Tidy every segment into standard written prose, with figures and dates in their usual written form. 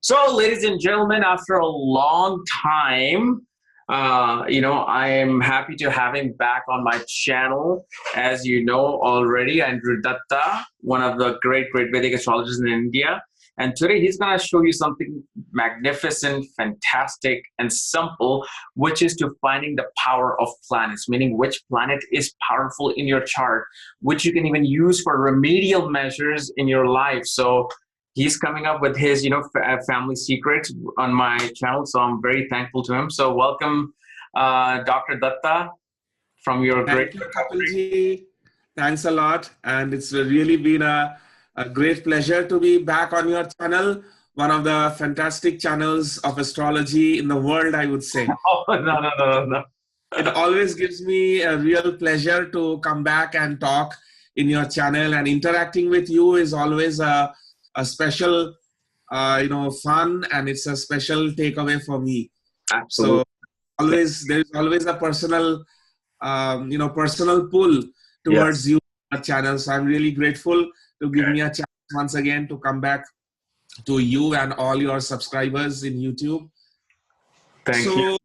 So, ladies and gentlemen, after a long time, I am happy to have him back on my channel. As you know already, Andrew Datta, one of the great Vedic astrologers in India. And today he's going to show you something magnificent, fantastic, and simple, which is to finding the power of planets, meaning which planet is powerful in your chart, which you can even use for remedial measures in your life. So he's coming up with his, family secrets on my channel. So I'm very thankful to him. So welcome, Dr. Datta, from your Thank you, Kapilji. Thanks a lot. And it's really been a great pleasure to be back on your channel, one of the fantastic channels of astrology in the world, I would say. Oh, no. It always gives me a real pleasure to come back and talk in your channel, and interacting with you is always a special, fun, and it's a special takeaway for me. Absolutely. So there's always a personal, personal pull towards you, our channel. So I'm really grateful to give me a chance once again to come back to you and all your subscribers in YouTube. Thank you.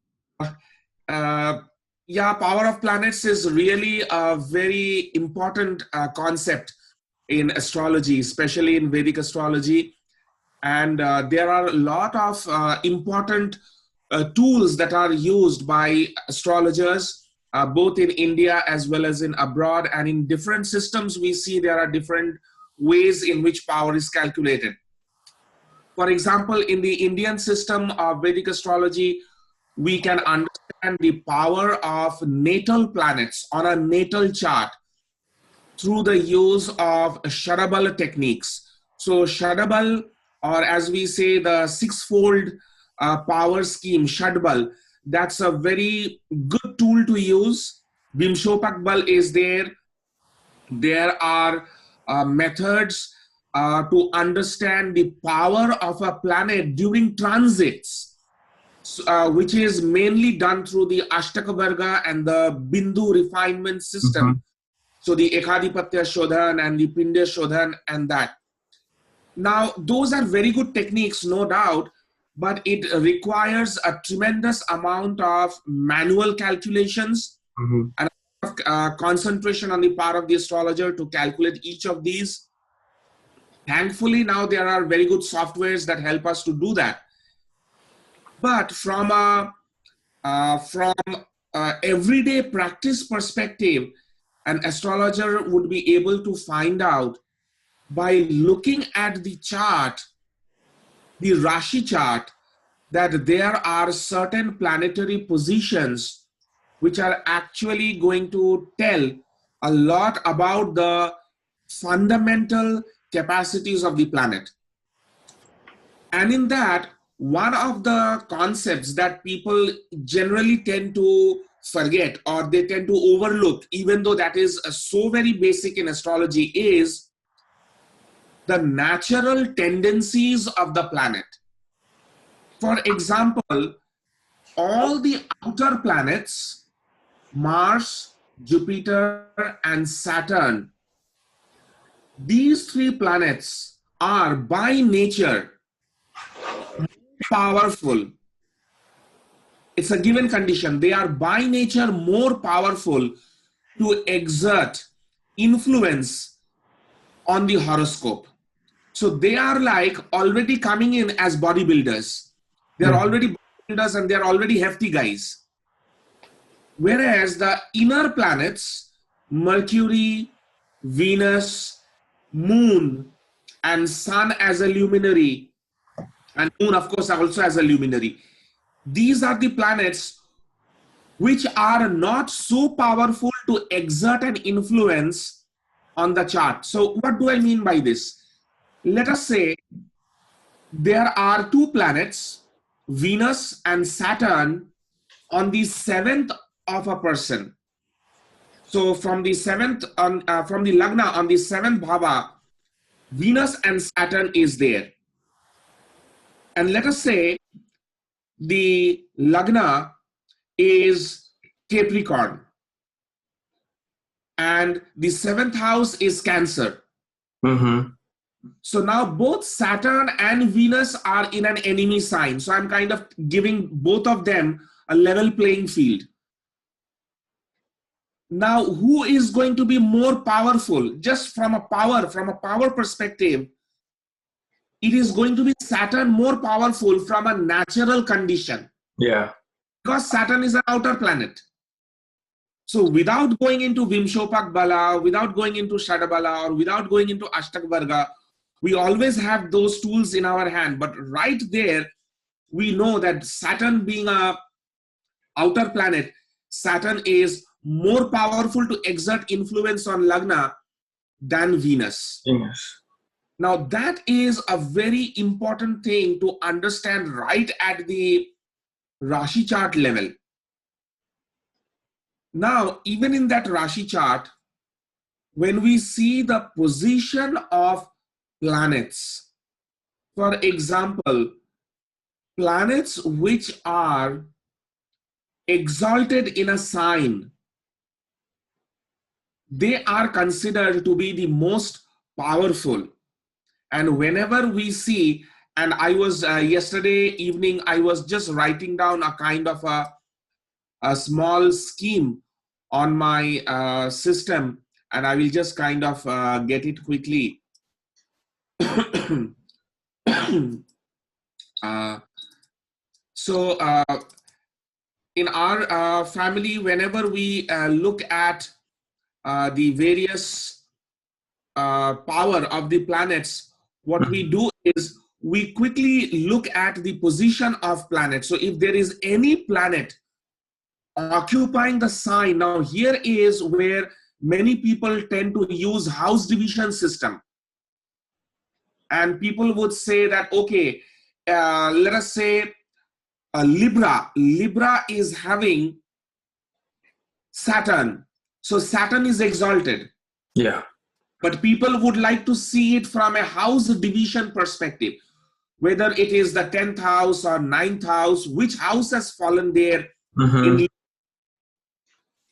Power of planets is really a very important concept in astrology, especially in Vedic astrology. And there are a lot of important tools that are used by astrologers, both in India as well as in abroad. And in different systems, we see there are different ways in which power is calculated. For example, in the Indian system of Vedic astrology, we can understand the power of natal planets on a natal chart through the use of Shadabal techniques. So Shadabal, or as we say, the six-fold power scheme, Shadbal, that's a very good tool to use. Vimshopak Bal is there. There are methods to understand the power of a planet during transits, which is mainly done through the Ashtaka Varga and the Bindu refinement system. Mm-hmm. So the Ekadipatya Shodhan and the Pindya Shodhan and that. Now, those are very good techniques, no doubt, but it requires a tremendous amount of manual calculations, mm-hmm. and concentration on the part of the astrologer to calculate each of these. Thankfully, now there are very good softwares that help us to do that. But from everyday practice perspective, an astrologer would be able to find out by looking at the chart, the Rashi chart, that there are certain planetary positions which are actually going to tell a lot about the fundamental capacities of the planet. And in that, one of the concepts that people generally tend to forget, or they tend to overlook, even though that is so very basic in astrology, is the natural tendencies of the planet. For example, all the outer planets, Mars, Jupiter, and Saturn, these three planets are by nature powerful. It's a given condition. They are by nature more powerful to exert influence on the horoscope. So they are like already coming in as bodybuilders. They're already bodybuilders and they're already hefty guys. Whereas the inner planets, Mercury, Venus, Moon, and Sun as a luminary, and Moon, of course, also as a luminary. These are the planets which are not so powerful to exert an influence on the chart. So what do I mean by this? Let us say there are two planets, Venus and Saturn, on the 7th of a person. So from the 7th, from the Lagna on the 7th Bhava, Venus and Saturn is there. And let us say the Lagna is Capricorn and the 7th house is Cancer. Mm-hmm. So now both Saturn and Venus are in an enemy sign. So I'm kind of giving both of them a level playing field. Now, who is going to be more powerful? Just from a power perspective, it is going to be Saturn more powerful from a natural condition. Yeah. Because Saturn is an outer planet. So without going into Vimshopak Bala, without going into Shadabala, or without going into Ashtak Varga, we always have those tools in our hand. But right there, we know that Saturn being a outer planet, Saturn is more powerful to exert influence on Lagna than Venus. Yes. Now that is a very important thing to understand right at the Rashi chart level. Now, even in that Rashi chart, when we see the position of planets, for example, planets which are exalted in a sign, they are considered to be the most powerful. And whenever we see, and I was yesterday evening, I was just writing down a kind of a small scheme on my system, and I will just kind of get it quickly. So in our family, whenever we look at the various power of the planets, what we do is we quickly look at the position of planets. So if there is any planet occupying the sign, now here is where many people tend to use house division system. And people would say that, okay, let us say Libra is having Saturn. So Saturn is exalted. Yeah. But people would like to see it from a house division perspective, whether it is the 10th house or 9th house, which house has fallen there.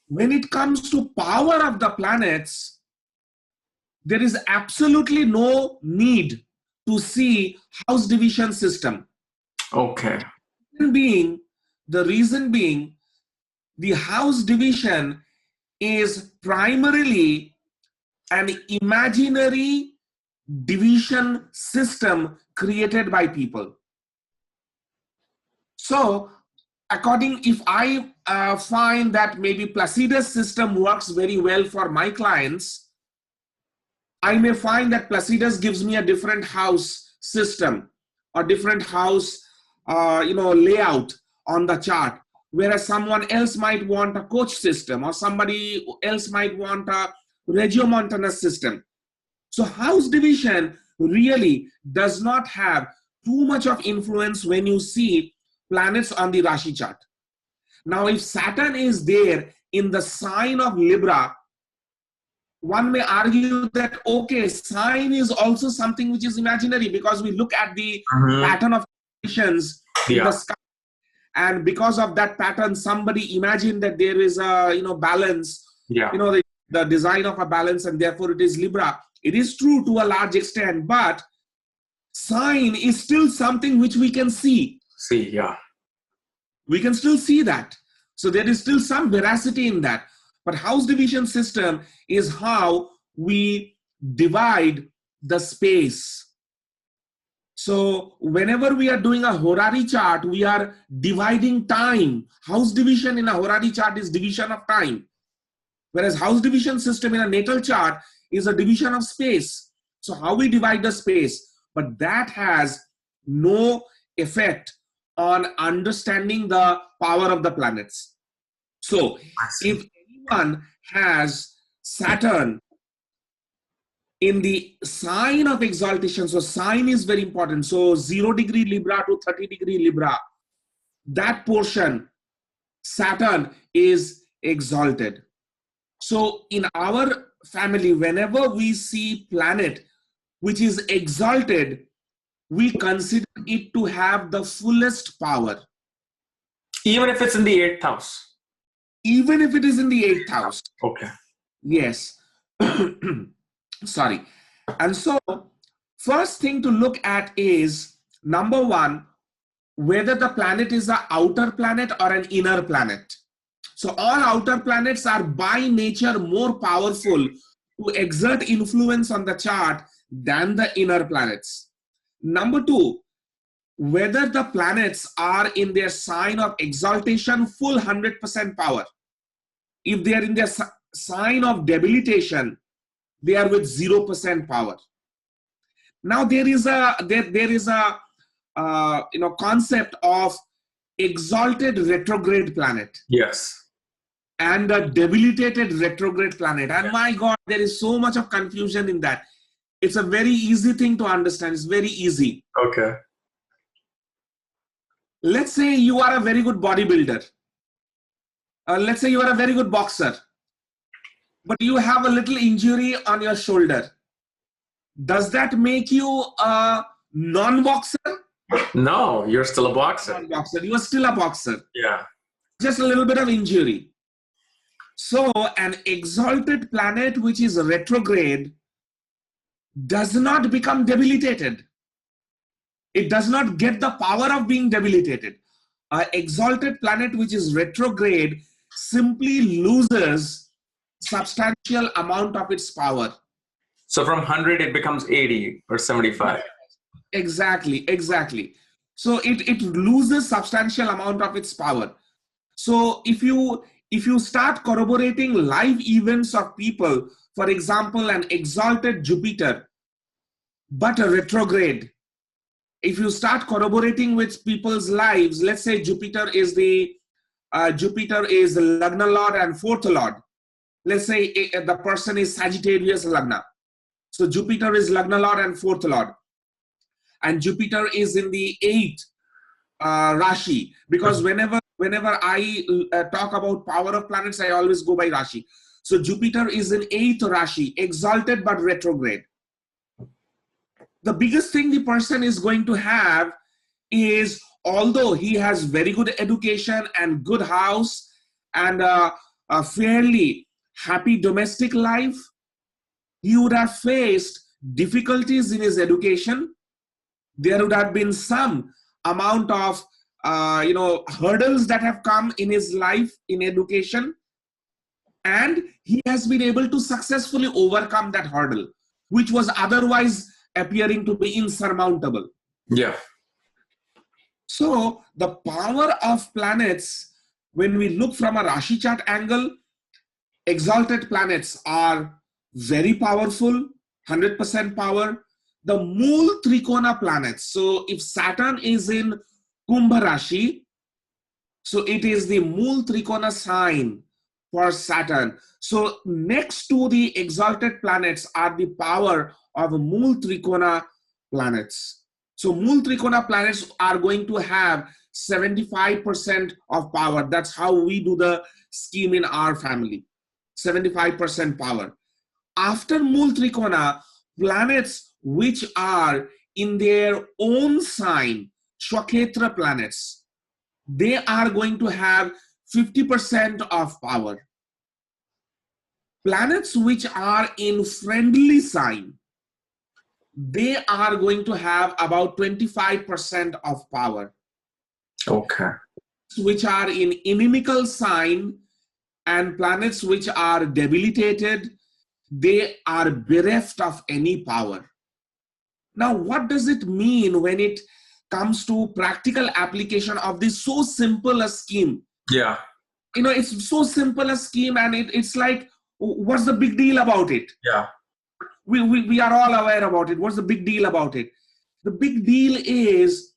When it comes to power of the planets, there is absolutely no need to see house division system. Okay. The reason being, the house division is primarily an imaginary division system created by people. So, if I find that maybe Placidus system works very well for my clients, I may find that Placidus gives me a different house system or different house layout on the chart, whereas someone else might want a coach system, or somebody else might want a regiomontanus system. So house division really does not have too much of influence when you see planets on the Rashi chart. Now, if Saturn is there in the sign of Libra, one may argue that, okay, sign is also something which is imaginary, because we look at the pattern of conditions in the sky, and because of that pattern, somebody imagined that there is a balance, the design of a balance, and therefore it is Libra. It is true to a large extent, but sign is still something which we can see. We can still see that. So there is still some veracity in that. But house division system is how we divide the space. So whenever we are doing a horary chart, we are dividing time. House division in a horary chart is division of time. Whereas house division system in a natal chart is a division of space. So how we divide the space, but that has no effect on understanding the power of the planets. So if anyone has Saturn in the sign of exaltation, so sign is very important. So 0 degree Libra to 30 degree Libra, that portion, Saturn is exalted. So in our family, whenever we see planet which is exalted, we consider it to have the fullest power. Even if it's in the 8th house? Even if it is in the 8th house. Okay. Yes. Sorry. And so First thing to look at is, number one, whether the planet is an outer planet or an inner planet. So all outer planets are by nature more powerful to exert influence on the chart than the inner planets. Number two, whether the planets are in their sign of exaltation, full 100% power. If they are in their sign of debilitation, they are with 0% power. Now there is a concept of exalted retrograde planet. Yes. And a debilitated retrograde planet. And my God, there is so much of confusion in that. It's a very easy thing to understand. It's very easy. Okay. Let's say you are a very good bodybuilder. Let's say you are a very good boxer. But you have a little injury on your shoulder. Does that make you a non-boxer? No, you're still a boxer. Non-boxer. You are still a boxer. Yeah. Just a little bit of injury. So an exalted planet which is retrograde does not become debilitated. It does not get the power of being debilitated. An exalted planet which is retrograde simply loses substantial amount of its power. So from 100, it becomes 80 or 75. Exactly. So it loses substantial amount of its power. So if you start corroborating live events of people, for example, an exalted Jupiter, but a retrograde, if you start corroborating with people's lives, let's say Jupiter is the Lagna Lord and fourth Lord. Let's say the person is Sagittarius Lagna. So Jupiter is Lagna Lord and fourth Lord. And Jupiter is in the eighth Rashi. Because whenever I talk about power of planets, I always go by Rashi. So Jupiter is in eighth Rashi, exalted but retrograde. The biggest thing the person is going to have is, although he has very good education and good house and a fairly happy domestic life, he would have faced difficulties in his education. There would have been some amount of hurdles that have come in his life in education, and he has been able to successfully overcome that hurdle, which was otherwise appearing to be insurmountable. Yeah. So the power of planets, when we look from a Rashi chart angle, exalted planets are very powerful, 100% power. The Mool Trikona planets, so if Saturn is in Kumbha Rashi, so it is the Mool Trikona sign for Saturn. So next to the exalted planets are the power of Mool Trikona planets. So Mool Trikona planets are going to have 75% of power. That's how we do the scheme in our family. 75% power. After Mool Trikona, planets which are in their own sign, Shwaketra planets, they are going to have 50% of power. Planets which are in friendly sign, they are going to have about 25% of power. Okay. Which are in inimical sign and planets which are debilitated, they are bereft of any power. Now, what does it mean when it comes to practical application of this so simple a scheme? Yeah. It's so simple a scheme, and it's like, what's the big deal about it? Yeah. We are all aware about it. What's the big deal about it? The big deal is,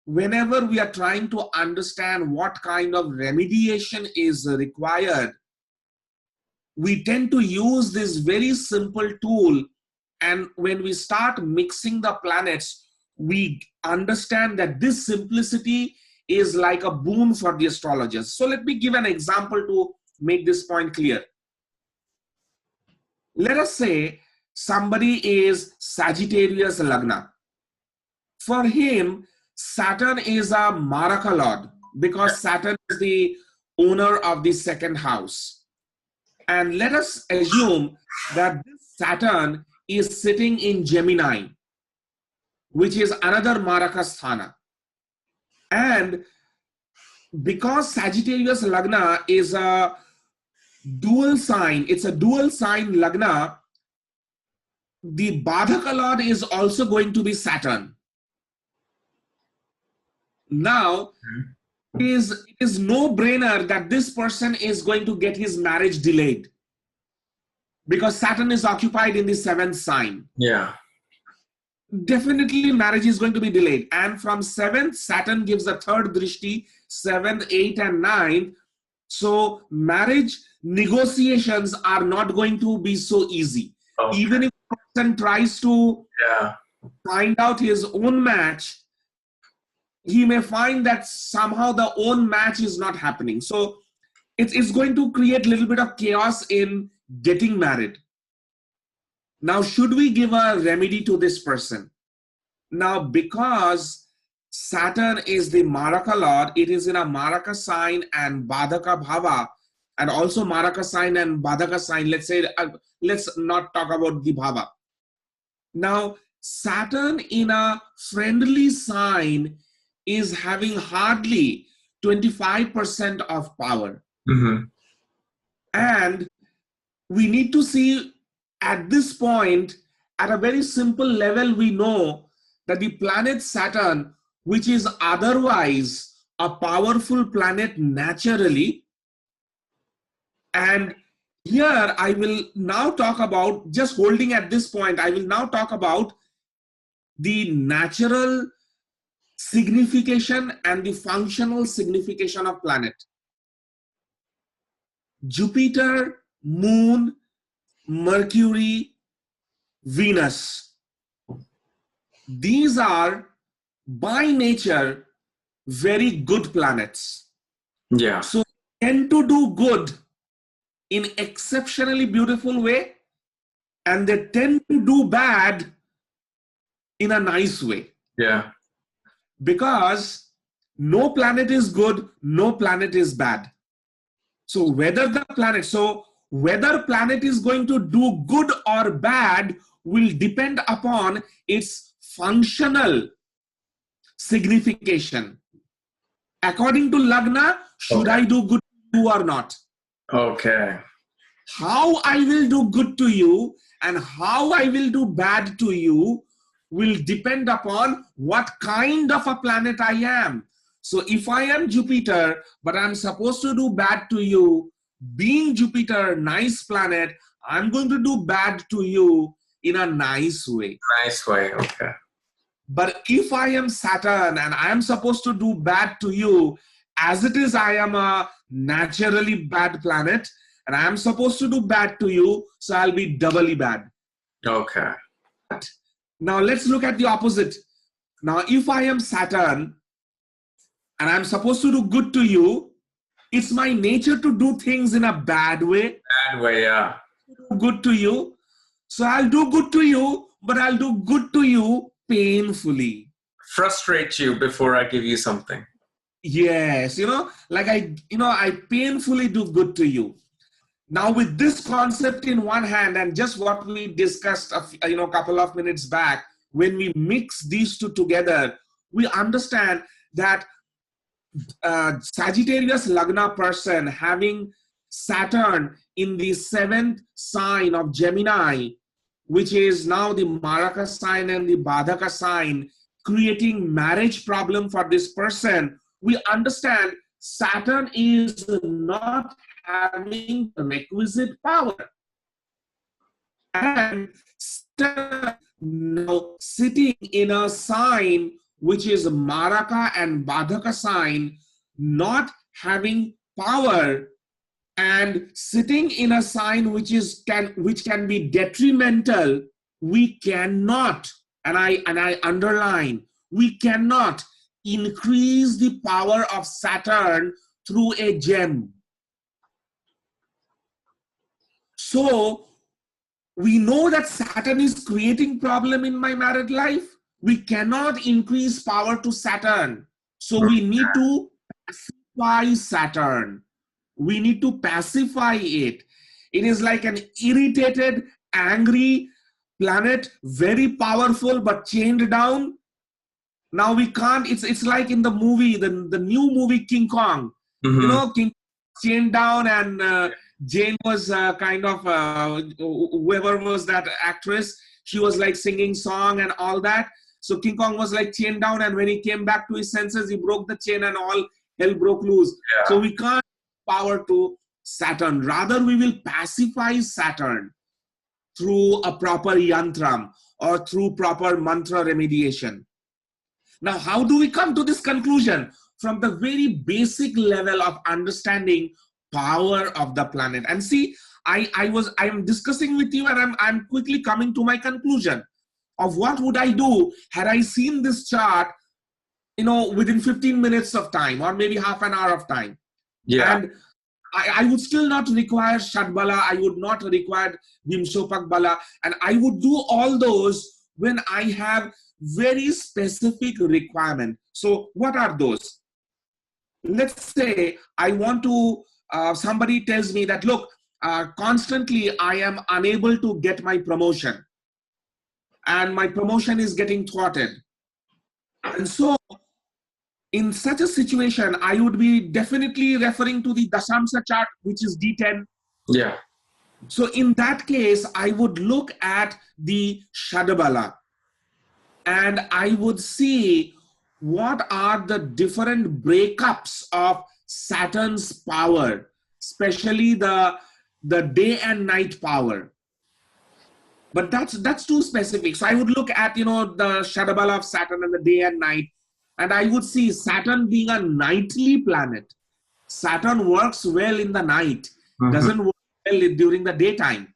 whenever we are trying to understand what kind of remediation is required, we tend to use this very simple tool. And when we start mixing the planets, we understand that this simplicity is like a boon for the astrologers. So let me give an example to make this point clear. Let us say somebody is Sagittarius Lagna. For him, Saturn is a Maraka Lord, because Saturn is the owner of the second house. And let us assume that this Saturn is sitting in Gemini. which is another Maraka Sthana. And because Sagittarius Lagna is a dual sign, it's a dual sign Lagna, the Badhaka Lord is also going to be Saturn. Now, it is no brainer that this person is going to get his marriage delayed because Saturn is occupied in the 7th sign. Yeah. Definitely marriage is going to be delayed. And from 7th, Saturn gives a third drishti, 7th, 8th and 9th. So marriage negotiations are not going to be so easy. Okay. Even if a person tries to find out his own match, he may find that somehow the own match is not happening. So it's going to create a little bit of chaos in getting married. Now, should we give a remedy to this person? Now, because Saturn is the Maraka Lord, it is in a Maraka sign and Badhaka Bhava, and also Maraka sign and Badhaka sign. Let's say, let's not talk about the Bhava. Now, Saturn in a friendly sign is having hardly 25% of power. Mm-hmm. And we need to see at this point, at a very simple level, we know that the planet Saturn, which is otherwise a powerful planet naturally, and here I will now talk about, just holding at this point, I will now talk about the natural signification and the functional signification of planet. Jupiter, Moon, Mercury, Venus. These are by nature very good planets. Yeah. So tend to do good in exceptionally beautiful way, and they tend to do bad in a nice way. Yeah. Because no planet is good, no planet is bad. So whether planet is going to do good or bad will depend upon its functional signification. According to Lagna, should I do good to you or not? Okay. How I will do good to you and how I will do bad to you will depend upon what kind of a planet I am. So if I am Jupiter, but I'm supposed to do bad to you, being Jupiter, nice planet, I'm going to do bad to you in a nice way. Nice way, okay. But if I am Saturn and I am supposed to do bad to you, as it is, I am a naturally bad planet and I am supposed to do bad to you, so I'll be doubly bad. Okay. Now let's look at the opposite. Now if I am Saturn and I'm supposed to do good to you, it's my nature to do things in a bad way. Bad way, yeah. Good to you. So I'll do good to you, but I'll do good to you painfully. Frustrate you before I give you something. Yes, I painfully do good to you. Now with this concept in one hand and just what we discussed a couple of minutes back, when we mix these two together, we understand that Sagittarius Lagna person having Saturn in the 7th sign of Gemini, which is now the Maraka sign and the Badhaka sign, creating marriage problem for this person, we understand Saturn is not having requisite power. And Saturn now sitting in a sign which is Maraka and Badhaka sign, not having power, and sitting in a sign which can be detrimental, we cannot, and I underline, we cannot increase the power of Saturn through a gem. So we know that Saturn is creating problem in my married life. We cannot increase power to Saturn. So we need to pacify Saturn. We need to pacify it. It is like an irritated, angry planet, very powerful but chained down. Now we can't, it's like in the movie, the new movie King Kong. You Mm-hmm. know, King chained down, and Jane was kind of, whoever was that actress, she was like singing song and all that. So King Kong was like chained down, and when he came back to his senses, he broke the chain and all hell broke loose. So Yeah. we can't power to Saturn. Rather, we will pacify Saturn through a proper yantram or through proper mantra remediation. Now, how do we come to this conclusion? From the very basic level of understanding power of the planet. And see, I am discussing with you, and I'm quickly coming to my conclusion of what would I do had I seen this chart, within 15 minutes of time, or maybe half an hour of time. Yeah. And I would still not require Shadbala, I would not require Vimshopak Bala, and I would do all those when I have very specific requirement. So what are those? Let's say I want to, somebody tells me that, look, constantly I am unable to get my promotion, and my promotion is getting thwarted. And so in such a situation, I would be definitely referring to the Dashamsa chart, which is D10. Yeah. So in that case, I would look at the Shadabala, and I would see what are the different breakups of Saturn's power, especially the day and night power. But that's too specific. So I would look at, the Shadabala of Saturn and the day and night, and I would see Saturn being a nightly planet. Saturn works well in the night, doesn't work well during the daytime.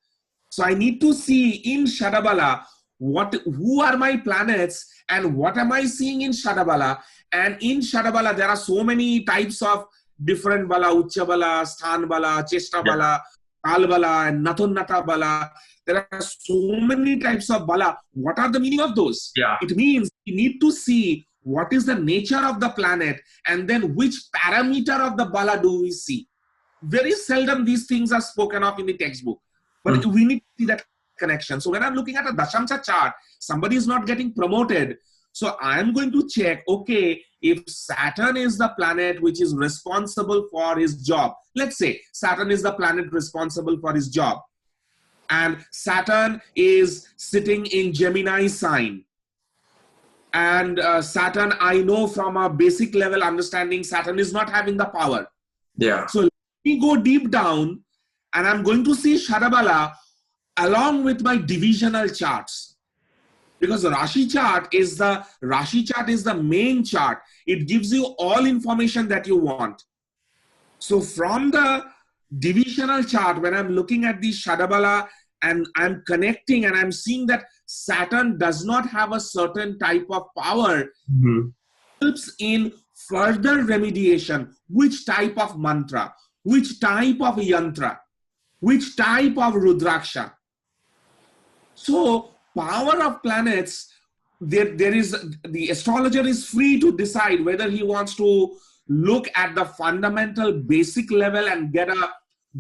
So I need to see in Shadabala who are my planets and what am I seeing in Shadabala. And in Shadabala, there are so many types of different Bala, Ucha Bala, Sthan Bala, Cheshta Bala, Kal Bala, and Natunnata Bala. There are so many types of Bala. What are the meaning of those? Yeah. It means we need to see what is the nature of the planet, and then which parameter of the Bala do we see. Very seldom these things are spoken of in the textbook, but we need to see that connection. So when I'm looking at a Dashamsa chart, somebody is not getting promoted. So I'm going to check, okay, if Saturn is the planet which is responsible for his job. Let's say Saturn is the planet responsible for his job, and Saturn is sitting in Gemini sign. And Saturn, I know from a basic level understanding, Saturn is not having the power. Yeah. So let me go deep down, and I'm going to see Shadabala along with my divisional charts. Because the Rashi chart is the main chart. It gives you all information that you want. So from the divisional chart, when I'm looking at the Shadabala and I'm connecting and I'm seeing that Saturn does not have a certain type of power, helps in further remediation. Which type of mantra, which type of yantra, which type of rudraksha. So power of planets, there is, the astrologer is free to decide whether he wants to look at the fundamental basic level and get a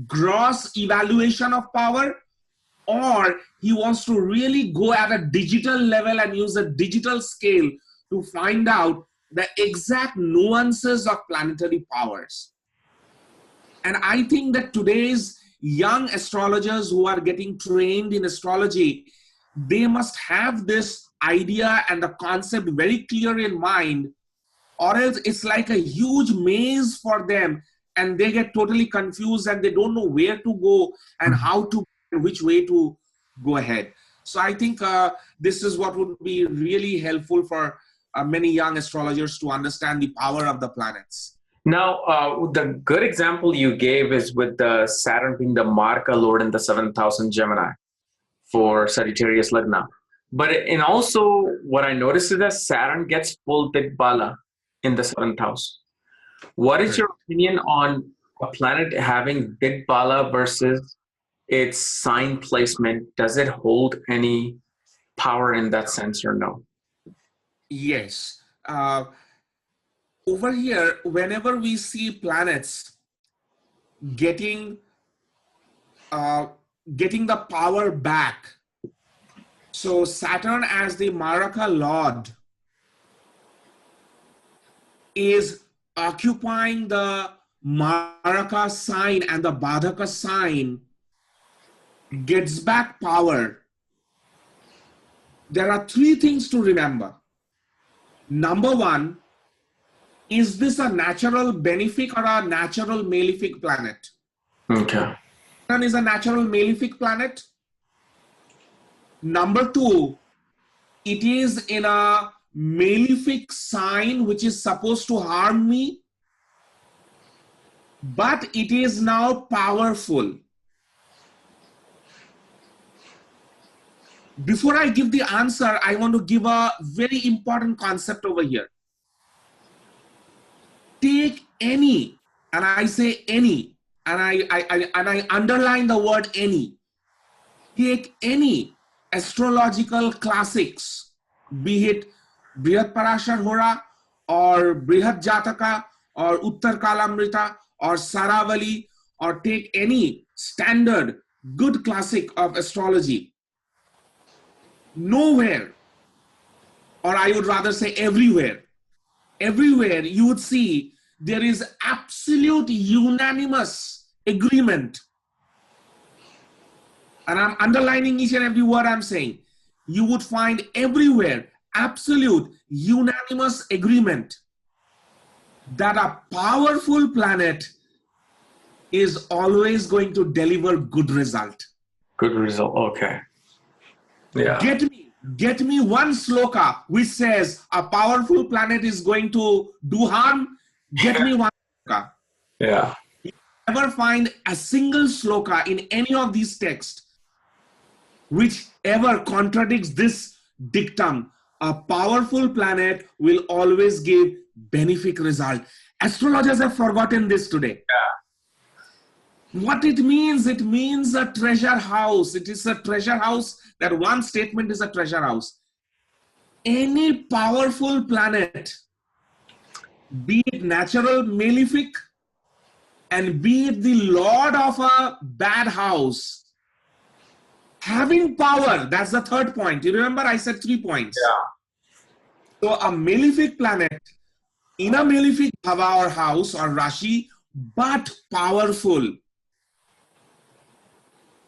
gross evaluation of power, or he wants to really go at a digital level and use a digital scale to find out the exact nuances of planetary powers. And I think that today's young astrologers who are getting trained in astrology, they must have this idea and the concept very clear in mind, or else it's like a huge maze for them, and they get totally confused and they don't know where to go and how to, which way to go ahead. So I think this is what would be really helpful for many young astrologers to understand the power of the planets. Now, the good example you gave is with the Saturn being the Marka Lord in the 7th house in Gemini for Sagittarius Lagna. But and also what I noticed is that Saturn gets full Digbala in the 7th house. What is your opinion on a planet having Digbala versus its sign placement? Does it hold any power in that sense or no? Yes. Over here, whenever we see planets getting the power back, so Saturn as the Maraka Lord, is occupying the Maraka sign and the Badhaka sign gets back power, there are three things to remember. Number one, is this a natural benefic or a natural malefic planet? Okay. Saturn is a natural malefic planet. Number two, it is in a malefic sign which is supposed to harm me, but it is now powerful. Before I give the answer, I want to give a very important concept over here. Take any, and I say any, and I underline the word any. Take any astrological classics, be it Brihat Parashar Hora or Brihat Jataka or Uttar Kalamrita or Saravali, or take any standard good classic of astrology. Nowhere, or I would rather say everywhere you would see there is absolute unanimous agreement. And I'm underlining each and every word I'm saying. You would find everywhere absolute unanimous agreement that a powerful planet is always going to deliver good result. Good result. Okay. Yeah. Get me one sloka which says a powerful planet is going to do harm. Get me one sloka. Yeah. You never find a single sloka in any of these texts which ever contradicts this dictum. A powerful planet will always give benefic result. Astrologers have forgotten this today. Yeah. What it means a treasure house. It is a treasure house. That one statement is a treasure house. Any powerful planet, be it natural malefic and be it the lord of a bad house, having power, that's the third point. You remember I said 3 points. Yeah. So a malefic planet in a malefic bhava or house or rashi, but powerful,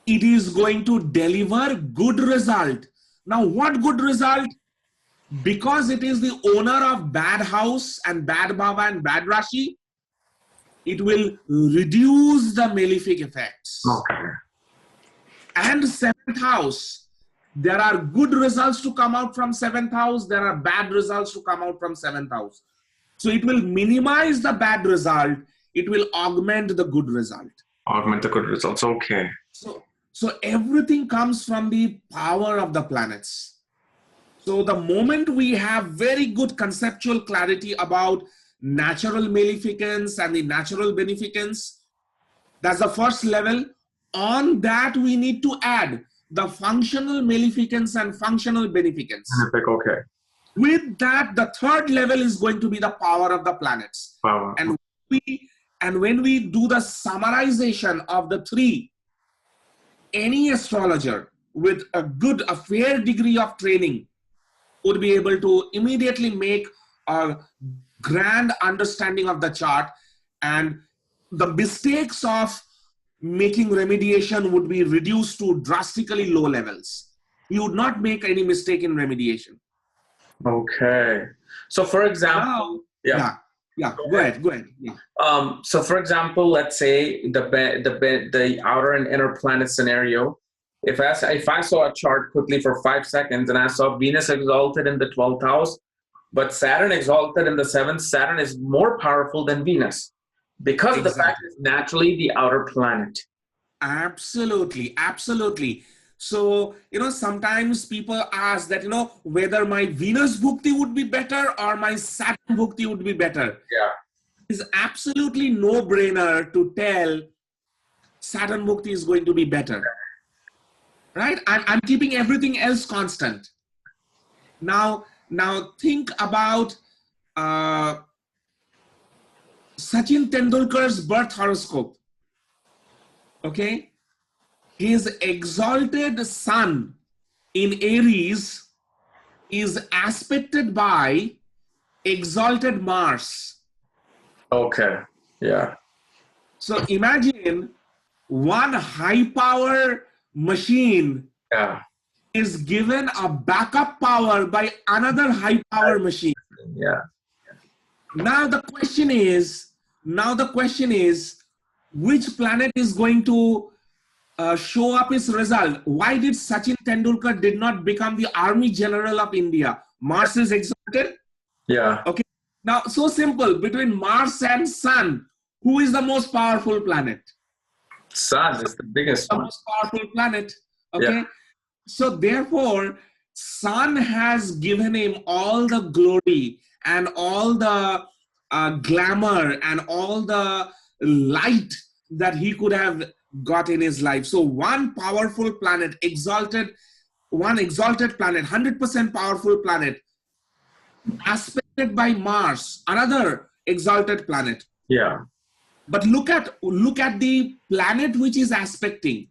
it is going to deliver good result. Now, what good result? Because it is the owner of bad house and bad bhava and bad rashi, it will reduce the malefic effects. Okay. And 7th house, there are good results to come out from 7th house. There are bad results to come out from 7th house. So it will minimize the bad result. It will augment the good result. Augment the good results. Okay. So everything comes from the power of the planets. So the moment we have very good conceptual clarity about natural maleficence and the natural beneficence, that's the first level. On that, we need to add the functional maleficence and functional beneficence. Okay. With that, the third level is going to be the power of the planets. Power. And when we do the summarization of the three, any astrologer with a fair degree of training would be able to immediately make a grand understanding of the chart, and the mistakes of making remediation would be reduced to drastically low levels. You would not make any mistake in remediation. Okay. So for example, go ahead. Yeah. So for example, let's say the outer and inner planet scenario. If I saw a chart quickly for 5 seconds and I saw Venus exalted in the 12th house, but Saturn exalted in the 7th, Saturn is more powerful than Venus because of the fact it's naturally the outer planet. Absolutely. So, sometimes people ask that, whether my Venus Bhukti would be better or my Saturn Bhukti would be better. Yeah. It's absolutely no-brainer to tell Saturn Bhukti is going to be better. Right? I'm keeping everything else constant. Now think about Sachin Tendulkar's birth horoscope. Okay? His exalted sun in Aries is aspected by exalted Mars. Okay. Yeah. So imagine one high power machine Yeah. is given a backup power by another high power machine. Yeah. Now the question is, which planet is going to show up its result? Why did Sachin Tendulkar did not become the army general of India? Mars is exalted. Yeah. Okay. Now, so simple. Between Mars and Sun, who is the most powerful planet? Sun is the biggest The one. most powerful planet. Yeah. Okay. So therefore, Sun has given him all the glory and all the glamour and all the light that he could have got in his life. So one powerful planet, one exalted planet, 100% powerful planet, aspected by Mars, another exalted planet. Yeah. But look at the planet which is aspecting.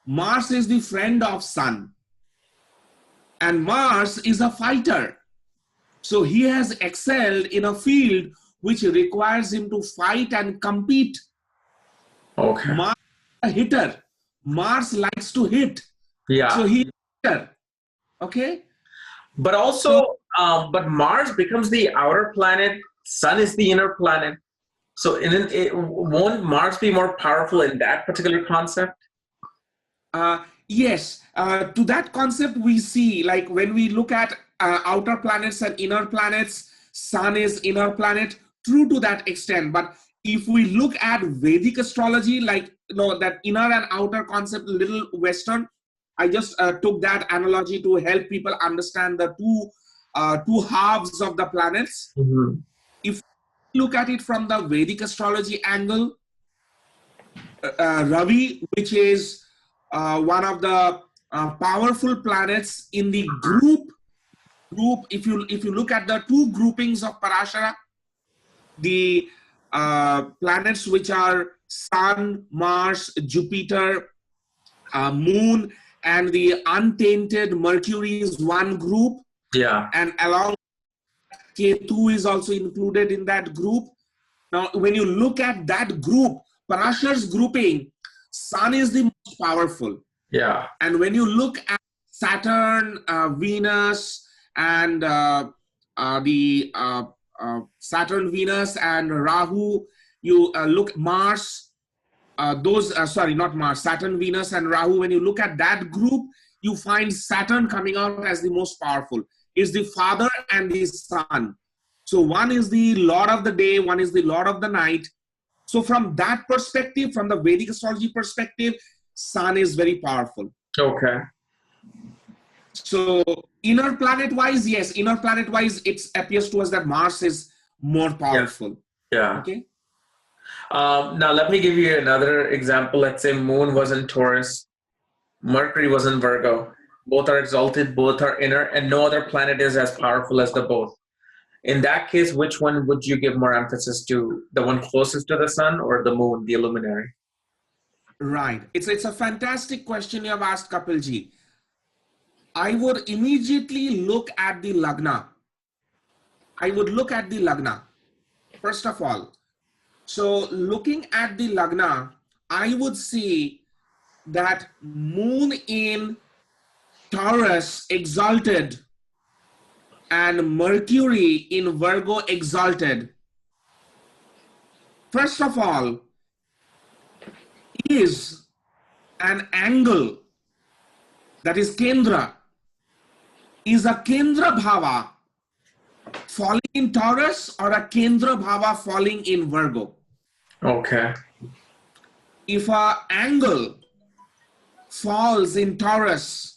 Mars is the friend of Sun. And Mars is a fighter. So he has excelled in a field which requires him to fight and compete. Okay. Mars is a hitter. Mars likes to hit. Yeah. So he's a hitter. Okay? But also, but Mars becomes the outer planet. Sun is the inner planet. So won't Mars be more powerful in that particular concept? Yes. To that concept, we see, like when we look at outer planets and inner planets, Sun is inner planet, true to that extent. But if we look at Vedic astrology, like, that inner and outer concept, little Western, I just took that analogy to help people understand the two halves of the planets. Mm-hmm. If you look at it from the Vedic astrology angle, Ravi, which is one of the powerful planets in the group. If you look at the two groupings of Parashara, the planets which are Sun, Mars, Jupiter, Moon, and the untainted Mercury is one group. Yeah. And along Ketu is also included in that group. Now, when you look at that group, Parashara's grouping, Sun is the most powerful. Yeah. And when you look at Saturn, Venus, and Saturn, Venus, and Rahu, you look Mars, not Mars, Saturn, Venus, and Rahu. When you look at that group, you find Saturn coming out as the most powerful. Is the father and the son. So one is the lord of the day, one is the lord of the night. So from that perspective, from the Vedic astrology perspective, Sun is very powerful. Okay. So inner planet wise, yes, inner planet wise, it appears to us that Mars is more powerful. Yeah. Okay. Now let me give you another example. Let's say Moon was in Taurus, Mercury was in Virgo. Both are exalted, both are inner, and no other planet is as powerful as the both. In that case, which one would you give more emphasis to? The one closest to the sun or the moon, the luminary? Right. It's a fantastic question you have asked, Kapilji. I would immediately look at the Lagna. First of all. So looking at the Lagna, I would see that Moon in Taurus exalted and Mercury in Virgo exalted. First of all, is an angle, that is Kendra, is a Kendra Bhava falling in Taurus or a Kendra Bhava falling in Virgo? Okay. If an angle falls in Taurus,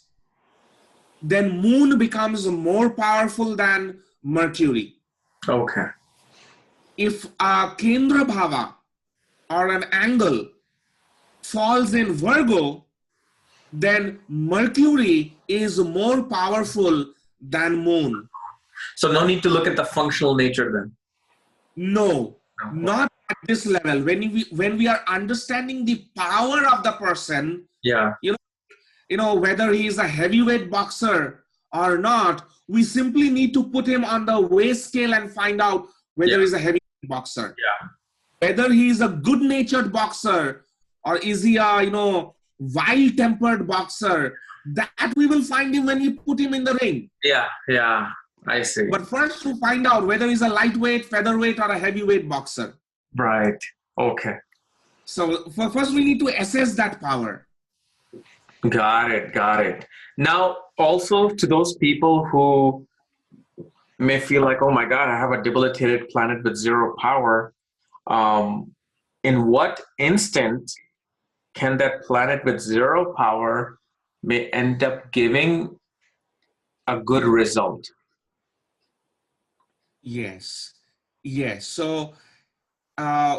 then Moon becomes more powerful than Mercury. Okay. If a Kendra Bhava or an angle falls in Virgo, then Mercury is more powerful than Moon. So no need to look at the functional nature then? No, not at this level. When we are understanding the power of the person, Yeah. Whether he is a heavyweight boxer or not, we simply need to put him on the weigh scale and find out whether he's a heavyweight boxer. Yeah. whether he is a good-natured boxer or is he a, wild-tempered boxer, that we will find him when we put him in the ring. Yeah, I see. But first to find out whether he's a lightweight, featherweight, or a heavyweight boxer. Right. Okay. So first we need to assess that power. Got it. Now, also to those people who may feel like, oh my God, I have a debilitated planet with zero power. In what instant can that planet with zero power may end up giving a good result? Yes. So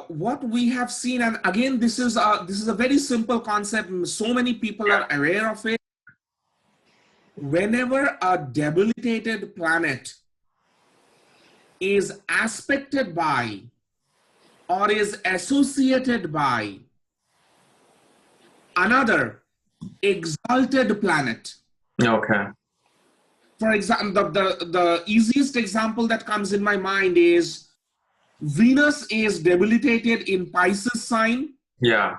what we have seen, and again, this is a very simple concept. So many people are aware of it. Whenever a debilitated planet is aspected by or is associated by another exalted planet. Okay. For example, the easiest example that comes in my mind is Venus is debilitated in Pisces sign. Yeah.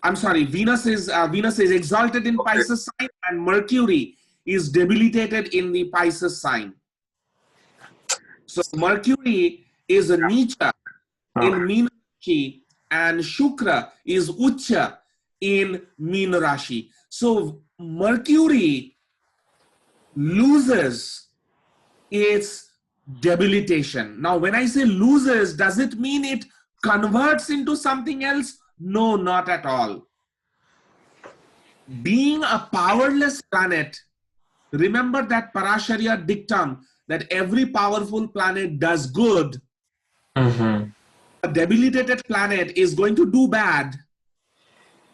I'm sorry, Venus is exalted in Pisces sign, and Mercury is debilitated in the Pisces sign. So Mercury is a Nicha in Meena Rashi, and Shukra is Ucha in Meena Rashi. So Mercury loses its debilitation. Now, when I say loses, does it mean it converts into something else? No, not at all. Being a powerless planet, remember that Parasharya dictum that every powerful planet does good. Mm-hmm. A debilitated planet is going to do bad.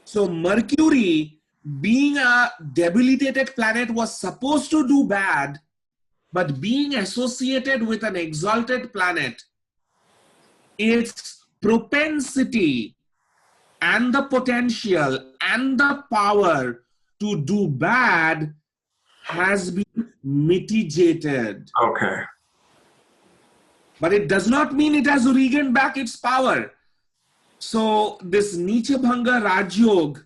So Mercury, being a debilitated planet, was supposed to do bad, but being associated with an exalted planet, its propensity and the potential and the power to do bad has been mitigated. Okay. But it does not mean it has regained back its power. So this Nicha Bhanga Raj Yoga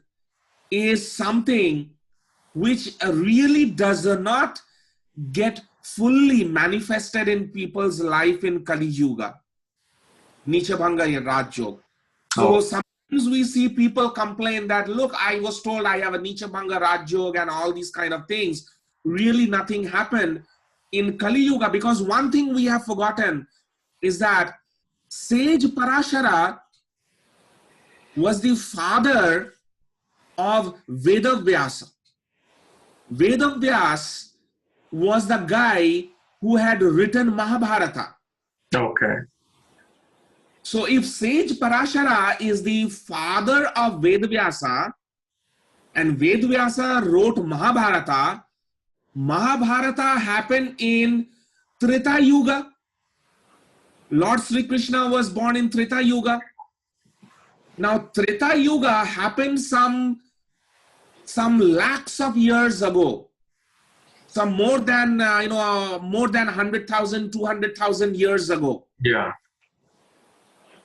is something which really does not get fully manifested in people's life in Kali Yuga. Nicha Bhanga Raj Yoga. So sometimes we see people complain that, look, I was told I have a Nicha Bhanga Raj Yoga and all these kind of things. Really nothing happened in Kali Yuga, because one thing we have forgotten is that sage Parashara was the father of Vedavyasa. Vedavyas was the guy who had written Mahabharata. Okay. So if sage Parashara is the father of Vedavyasa and Vedavyasa wrote Mahabharata, Mahabharata happened in Treta Yuga. Lord Sri Krishna was born in Treta Yuga. Now Treta Yuga happened some lakhs of years ago. Some more than 100,000, 200,000 years ago. Yeah.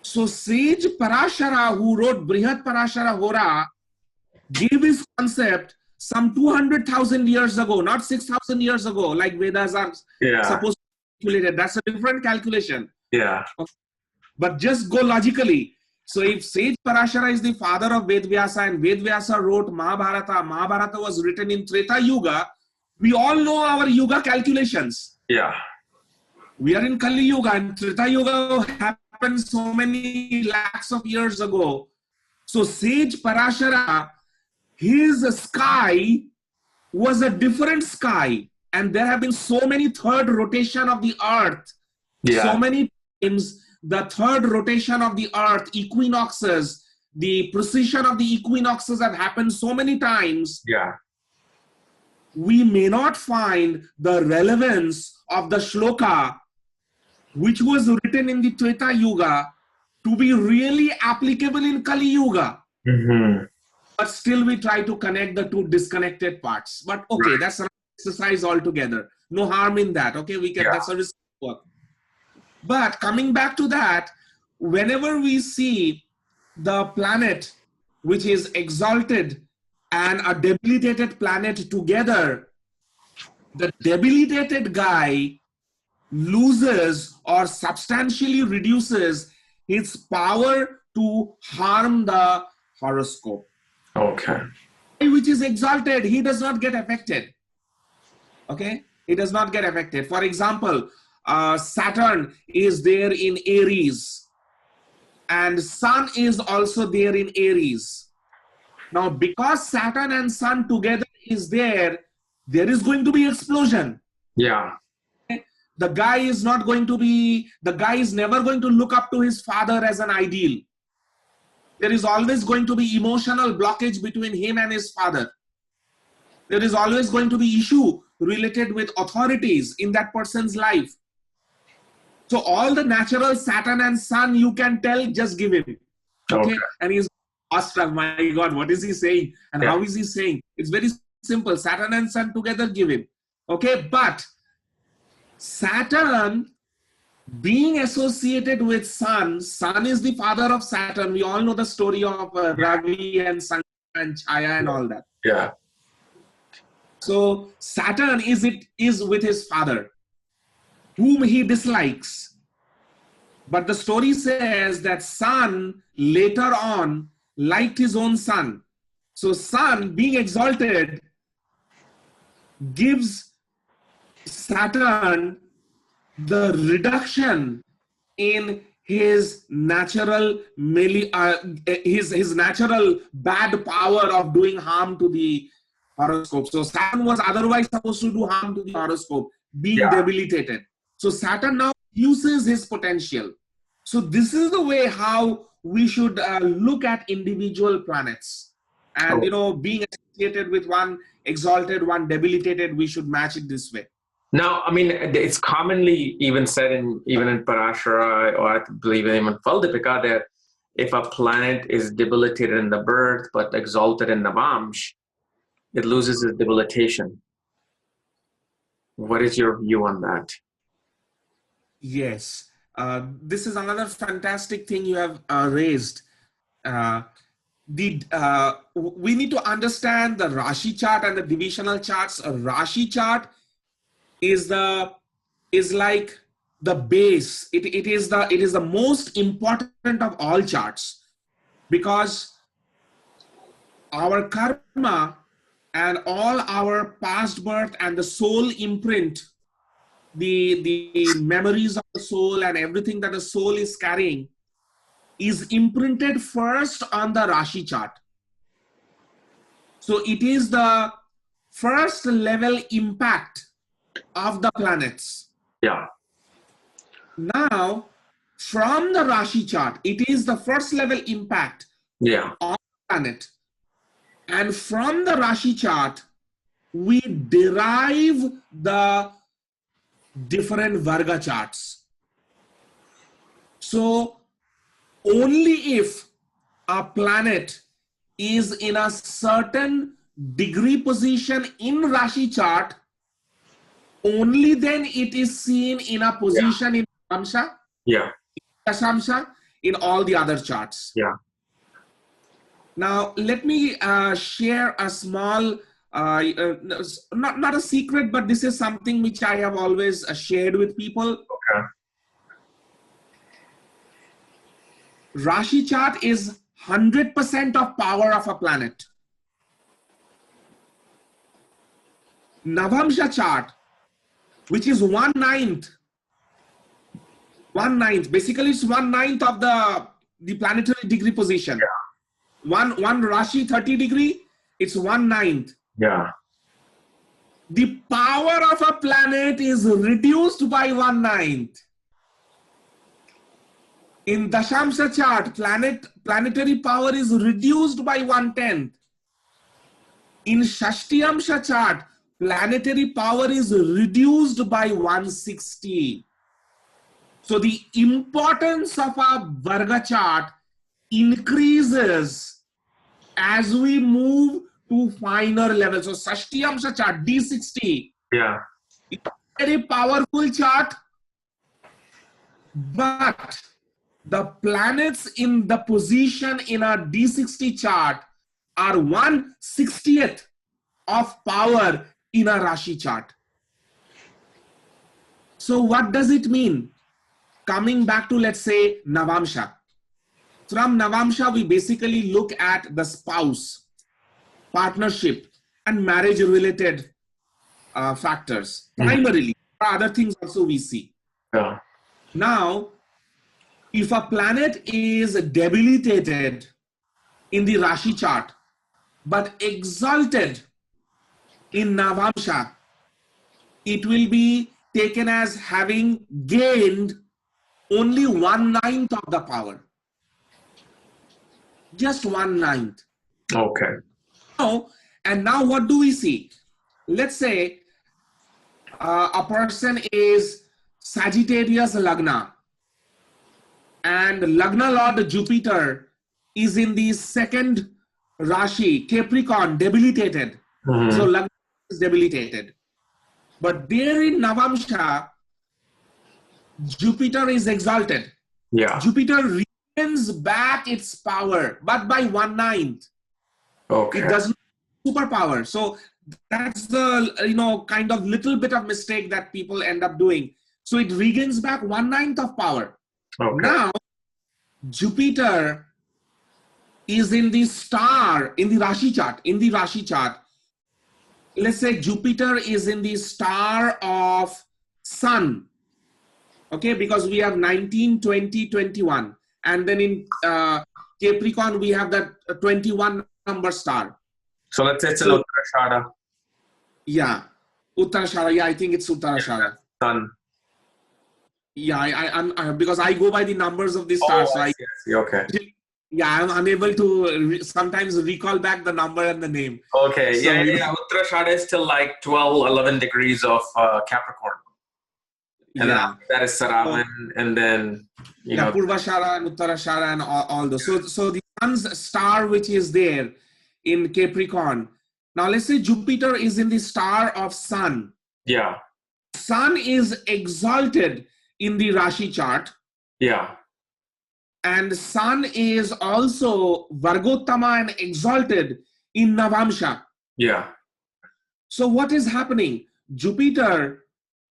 So sage Parashara, who wrote Brihat Parashara Hora, gave his concept some 200,000 years ago, not 6,000 years ago, like Vedas are supposed to calculate it. That's a different calculation. Yeah. But just go logically. So if sage Parashara is the father of Vedvyasa and Vedvyasa wrote Mahabharata, Mahabharata was written in Treta Yuga, we all know our Yuga calculations. Yeah. We are in Kali Yuga, and Treta Yuga happened so many lakhs of years ago. So sage Parashara, his sky was a different sky, and there have been so many third rotation of the earth. So many times the third rotation of the earth, equinoxes, the precession of the equinoxes have happened so many times. Yeah. We may not find the relevance of the shloka which was written in the Treta Yuga to be really applicable in Kali Yuga. Mm-hmm. But still we try to connect the two disconnected parts. But okay, that's an exercise altogether. No harm in that. Okay, we can, that's a risk work. But coming back to that, whenever we see the planet which is exalted and a debilitated planet together, the debilitated guy loses or substantially reduces his power to harm the horoscope. Okay. Which is exalted, he does not get affected. Okay, he does not get affected. For example, Saturn is there in Aries, and Sun is also there in Aries. Now, because Saturn and Sun together is there is going to be explosion. Yeah. The guy is never going to look up to his father as an ideal. There is always going to be emotional blockage between him and his father. There is always going to be issue related with authorities in that person's life. So all the natural Saturn and Sun, you can tell, just give him. Okay? And he's awestruck, my God, what is he saying? And how is he saying? It's very simple. Saturn and Sun together, give him. Okay, but Saturn being associated with Sun is the father of Saturn. We all know the story of Ravi and Sun and Chaya and all that. Yeah. So Saturn is with his father, whom he dislikes. But the story says that Sun later on liked his own son. So Sun, being exalted, gives Saturn the reduction in his natural his natural bad power of doing harm to the horoscope. So Saturn was otherwise supposed to do harm to the horoscope, being debilitated. So Saturn now uses his potential. So this is the way how we should look at individual planets. And being associated with one exalted, one debilitated, we should match it this way. Now, I mean, it's commonly even said even in Parashara, or I believe even Valdipika, that if a planet is debilitated in the birth but exalted in Navamsh, it loses its debilitation. What is your view on that? Yes, this is another fantastic thing you have raised. We need to understand the Rashi chart and the divisional charts. A Rashi chart is like the base. It is the most important of all charts, because our karma and all our past birth and the soul imprint, the memories of the soul and everything that the soul is carrying, is imprinted first on the Rashi chart. So it is the first level impact of the planets. Yeah. Now, from the Rashi chart, it is the first level impact of the planet. And from the Rashi chart, we derive the different Varga charts. So only if a planet is in a certain degree position in Rashi chart, only then it is seen in a position in Damsha, Dashamsha, in all the other charts. Yeah. Now, let me share a small, not a secret, but this is something which I have always shared with people. Okay. Rashi chart is 100% of power of a planet. Navamsha chart, which is 1/9. 1/9. Basically, it's 1/9 of the planetary degree position. One Rashi 30 degree, it's 1/9. Yeah. The power of a planet is reduced by 1/9. In Dashamsha chart, planetary power is reduced by 1/10. In Shashtiyamsha chart, planetary power is reduced by 1/60. So the importance of a Varga chart increases as we move to finer levels. So Shashtiyamsha chart, D60. Yeah. It's a very powerful chart, but the planets in the position in a D60 chart are 1/60th of power in a Rashi chart. So what does it mean? Coming back to, let's say, Navamsha. From Navamsha, we basically look at the spouse, partnership, and marriage-related factors, primarily. Other things also we see. Yeah. Now, if a planet is debilitated in the Rashi chart, but exalted in Navamsha, it will be taken as having gained only 1/9 of the power. Just 1/9. Okay. And now what do we see? Let's say a person is Sagittarius Lagna, and Lagna Lord Jupiter is in the second Rashi, Capricorn, debilitated. So Lagna is debilitated. But there in Navamsha, Jupiter is exalted. Yeah. Jupiter regains back its power, but by 1/9. Okay. It doesn't superpower. So that's the kind of little bit of mistake that people end up doing. So it regains back 1/9 of power. Okay. Now Jupiter is in the star in the Rashi chart. In the Rashi chart, let's say Jupiter is in the star of Sun. Okay, because we have 19, 20, 21, and then in Capricorn we have that 21 number star. So let's say it's an Uttarashada. Yeah, Uttarashada. Yeah, I think it's Uttarashada. Sun. Yeah, I'm because I go by the numbers of the stars. Oh, I see. Okay. Yeah, I'm unable to sometimes recall back the number and the name. Okay. So, yeah. Uttarashada is still like 12, 11 degrees of Capricorn. And then that is Saravan, and then Purvashara and Uttarashara and all those. So the sun's star, which is there in Capricorn. Now let's say Jupiter is in the star of Sun. Yeah. Sun is exalted in the Rashi chart. Yeah. And Sun is also Vargottama and exalted in Navamsha. Yeah. So what is happening? Jupiter,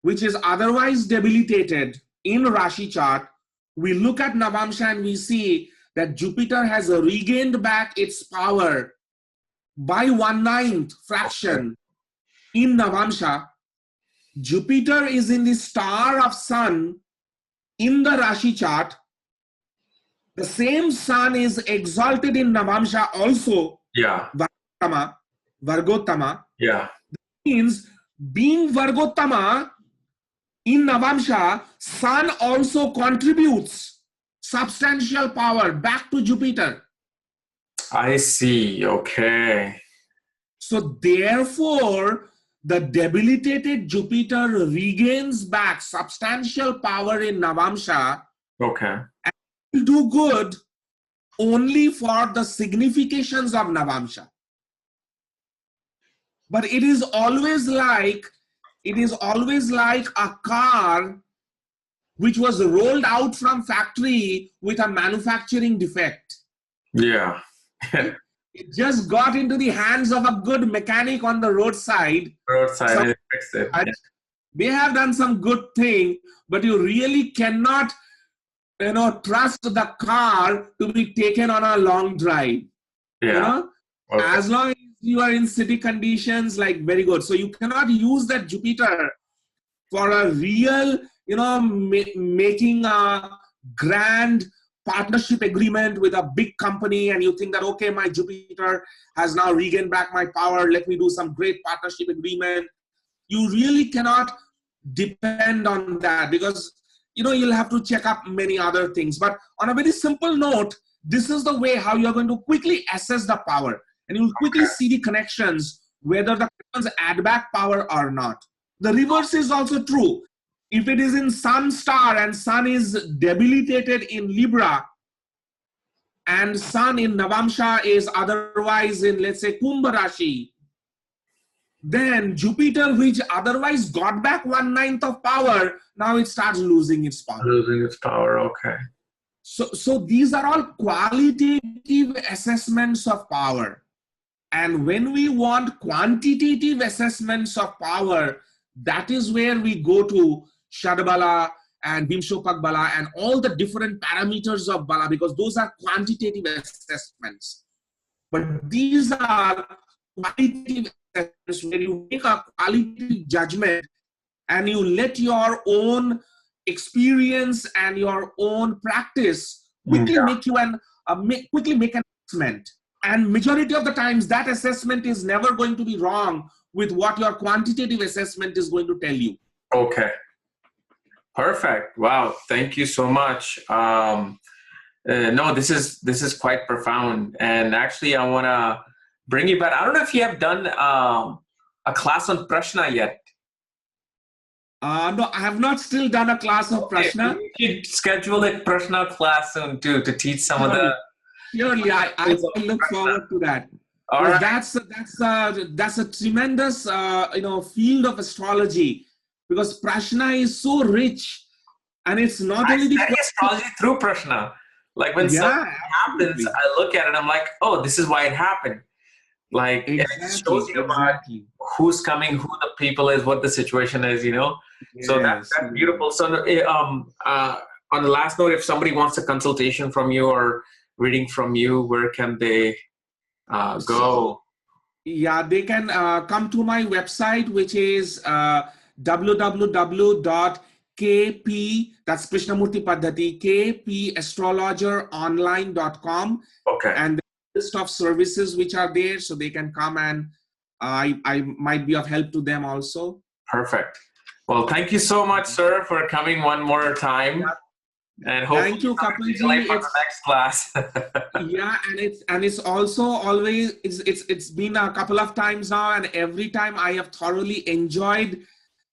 which is otherwise debilitated in Rashi chart, we look at Navamsha and we see that Jupiter has regained back its power by 1/9 fraction in Navamsha. Jupiter is in the star of Sun in the Rashi chart. The same Sun is exalted in Navamsha also. Yeah. Vargottama. Yeah. That means being Vargottama in Navamsha, Sun also contributes substantial power back to Jupiter. I see. Okay. So therefore, the debilitated Jupiter regains back substantial power in Navamsha. Okay. And will do good only for the significations of Navamsha. But it is always like a car which was rolled out from factory with a manufacturing defect. Yeah. It just got into the hands of a good mechanic on the roadside. And fix it. They have done some good thing, but you really cannot, trust the car to be taken on a long drive. Yeah. Okay. As long as you are in city conditions, like very good. So you cannot use that Jupiter for a real, making a grand partnership agreement with a big company, and you think that, okay, my Jupiter has now regained back my power, let me do some great partnership agreement. You really cannot depend on that, because you'll have to check up many other things. But on a very simple note, this is the way how you're going to quickly assess the power, and you'll quickly see the connections, whether the connections add back power or not. The reverse is also true. If it is in Sun star and Sun is debilitated in Libra, and Sun in Navamsha is otherwise in, let's say, Kumbha Rashi, then Jupiter, which otherwise got back 1/9 of power, now it starts losing its power. Losing its power, okay. So these are all qualitative assessments of power. And when we want quantitative assessments of power, that is where we go to Shadbala and Vimshopak Bala and all the different parameters of Bala, because those are quantitative assessments. But these are qualitative assessments where you make a qualitative judgment and you let your own experience and your own practice quickly make you quickly make an assessment. And majority of the times that assessment is never going to be wrong with what your quantitative assessment is going to tell you. Okay. Perfect. Wow. Thank you so much. No, this is quite profound. And actually, I want to bring you back. I don't know if you have done a class on Prashna yet. No, I have not still done a class of Prashna. You should schedule a Prashna class soon too, to teach some of the... Surely, I look forward to that. All right. That's a tremendous field of astrology, because Prashna is so rich, and it's not only the astrology through Prashna. Like when something happens, I look at it, I'm like, oh, this is why it happened. Like it shows you about who's coming, who the people is, what the situation is, Yes. So that's beautiful. So on the last note, if somebody wants a consultation from you or reading from you, where can they go? Yeah, they can come to my website, which is www.kp, that's Krishnamurti Paddhati, kpastrologeronline.com. Okay. And the list of services which are there, so they can come and I might be of help to them also. Perfect. Well, thank you so much, sir, for coming one more time. And thank you, Kapilji, for the next class. Yeah, and it's also always it's been a couple of times now, and every time I have thoroughly enjoyed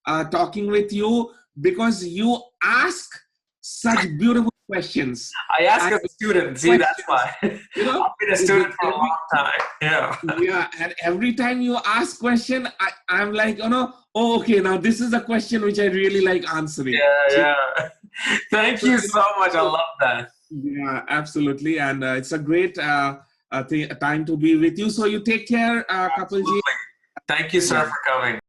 talking with you, because you ask such beautiful questions. I ask as a student. See, that's why. I've been a student for a long time. Yeah. Yeah, and every time you ask question, I'm like, oh, okay, now this is a question which I really like answering. Yeah. Thank you so much. I love that. Yeah, absolutely. And it's a great time to be with you. So you take care, Kapilji. Thank you, sir, for coming.